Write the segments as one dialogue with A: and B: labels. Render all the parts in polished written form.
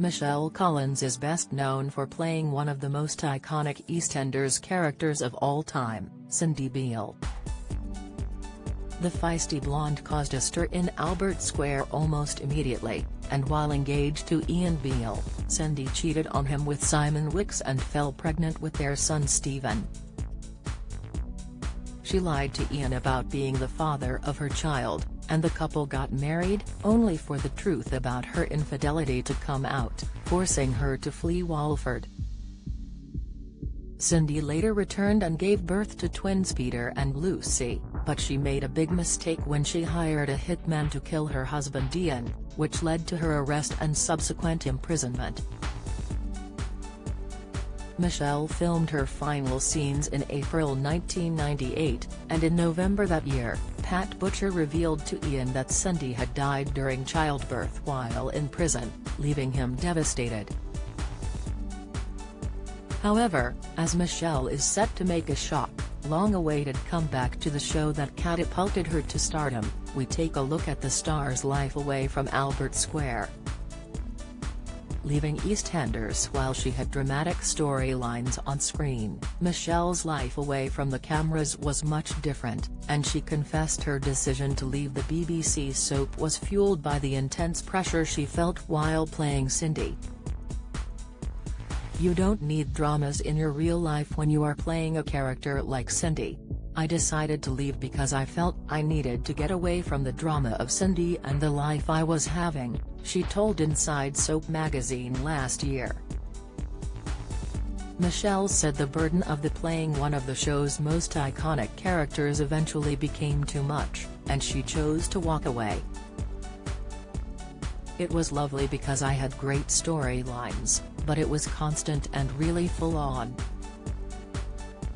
A: Michelle Collins is best known for playing one of the most iconic EastEnders characters of all time, Cindy Beale. The feisty blonde caused a stir in Albert Square almost immediately, and while engaged to Ian Beale, Cindy cheated on him with Simon Wicks and fell pregnant with their son Stephen. She lied to Ian about being the father of her child, and the couple got married, only for the truth about her infidelity to come out, forcing her to flee Walford. Cindy later returned and gave birth to twins Peter and Lucy, but she made a big mistake when she hired a hitman to kill her husband Ian, which led to her arrest and subsequent imprisonment. Michelle filmed her final scenes in April 1998, and in November that year, Pat Butcher revealed to Ian that Cindy had died during childbirth while in prison, leaving him devastated. However, as Michelle is set to make a long-awaited comeback to the show that catapulted her to stardom, we take a look at the star's life away from Albert Square. Leaving EastEnders while she had dramatic storylines on screen, Michelle's life away from the cameras was much different, and she confessed her decision to leave the BBC soap was fueled by the intense pressure she felt while playing Cindy. "You don't need dramas in your real life when you are playing a character like Cindy. I decided to leave because I felt I needed to get away from the drama of Cindy and the life I was having," she told Inside Soap magazine last year. Michelle said the burden of playing one of the show's most iconic characters eventually became too much, and she chose to walk away. "It was lovely because I had great storylines, but it was constant and really full-on.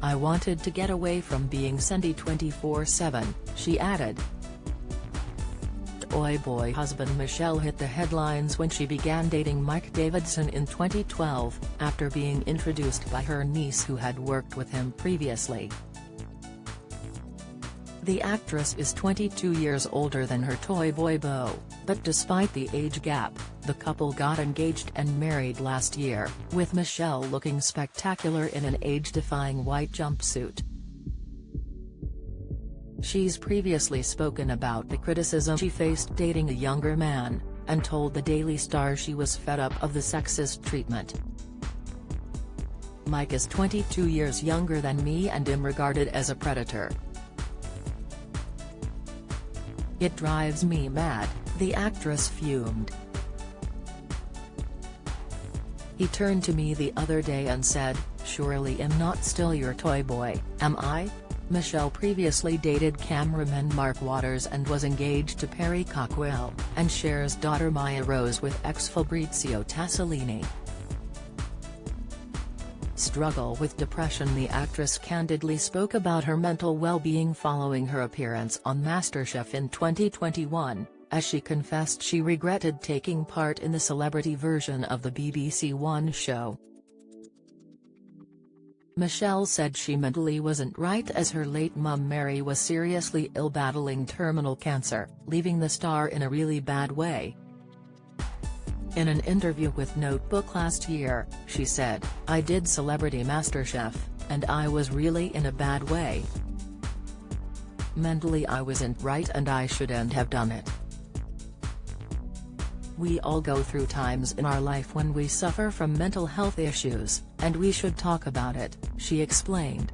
A: I wanted to get away from being Cindy 24/7, she added. Toyboy husband Michelle hit the headlines when she began dating Mike Davidson in 2012, after being introduced by her niece who had worked with him previously. The actress is 22 years older than her Toyboy beau, but despite the age gap, the couple got engaged and married last year, with Michelle looking spectacular in an age-defying white jumpsuit. She's previously spoken about the criticism she faced dating a younger man, and told the Daily Star she was fed up of the sexist treatment. "Mike is 22 years younger than me and am regarded as a predator. It drives me mad," the actress fumed. "He turned to me the other day and said, 'Surely I'm not still your Toyboy, am I?'" Michelle previously dated cameraman Mark Waters and was engaged to Perry Cockwell, and shares daughter Maya Rose with ex-Fabrizio Tassolini. Struggle with depression. The actress candidly spoke about her mental well-being following her appearance on MasterChef in 2021, as she confessed she regretted taking part in the celebrity version of the BBC One show. Michelle said she mentally wasn't right as her late mum Mary was seriously ill, battling terminal cancer, leaving the star in a really bad way. In an interview with Notebook last year, she said, "I did Celebrity MasterChef, and I was really in a bad way. Mentally I wasn't right and I shouldn't have done it. We all go through times in our life when we suffer from mental health issues, and we should talk about it," she explained.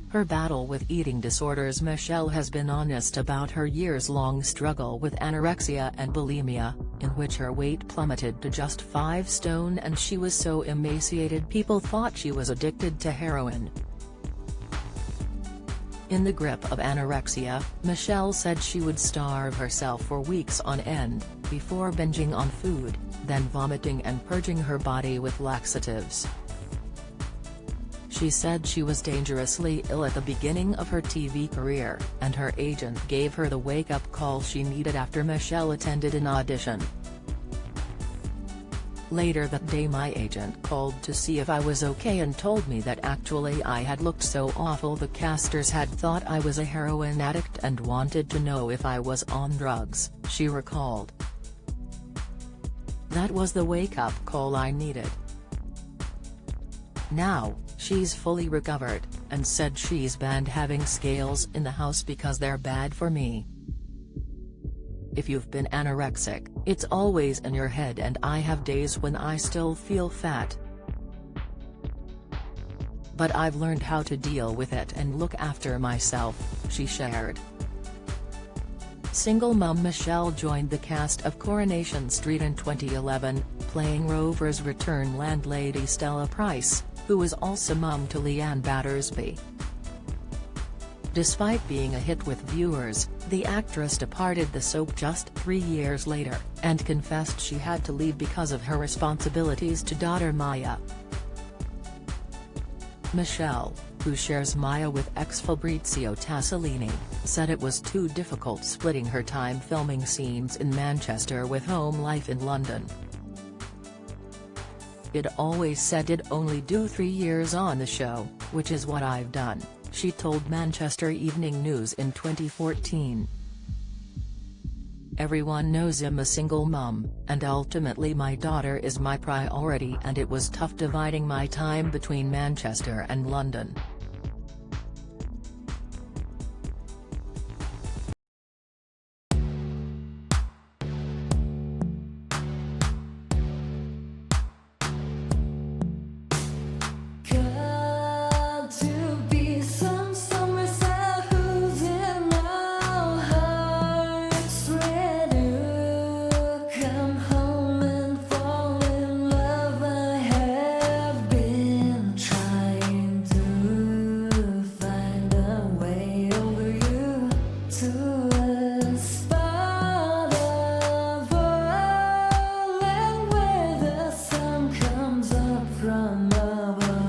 A: Her battle with eating disorders. Michelle has been honest about her years-long struggle with anorexia and bulimia, in which her weight plummeted to just 5 stone and she was so emaciated people thought she was addicted to heroin. In the grip of anorexia, Michelle said she would starve herself for weeks on end, before binging on food, then vomiting and purging her body with laxatives. She said she was dangerously ill at the beginning of her TV career, and her agent gave her the wake-up call she needed after Michelle attended an audition. Later that day my agent called to see if I was okay and told me that actually I had looked so awful the casters had thought I was a heroin addict and wanted to know if I was on drugs, she recalled. That was the wake-up call I needed. Now, she's fully recovered, and said she's banned having scales in the house because they're bad for me. If you've been anorexic, it's always in your head, and I have days when I still feel fat. But I've learned how to deal with it and look after myself, she shared. Single mom Michelle joined the cast of Coronation Street in 2011, playing Rover's return landlady Stella Price, who was also mum to Leanne Battersby. Despite being a hit with viewers, the actress departed the soap just 3 years later, and confessed she had to leave because of her responsibilities to daughter Maya. Michelle, who shares Maya with ex-Fabrizio Tassolini, said it was too difficult splitting her time filming scenes in Manchester with home life in London. "I'd always said I'd only do 3 years on the show, which is what I've done," she told Manchester Evening News in 2014. "Everyone knows I'm a single mum, and ultimately my daughter is my priority, and it was tough dividing my time between Manchester and London."
B: From above.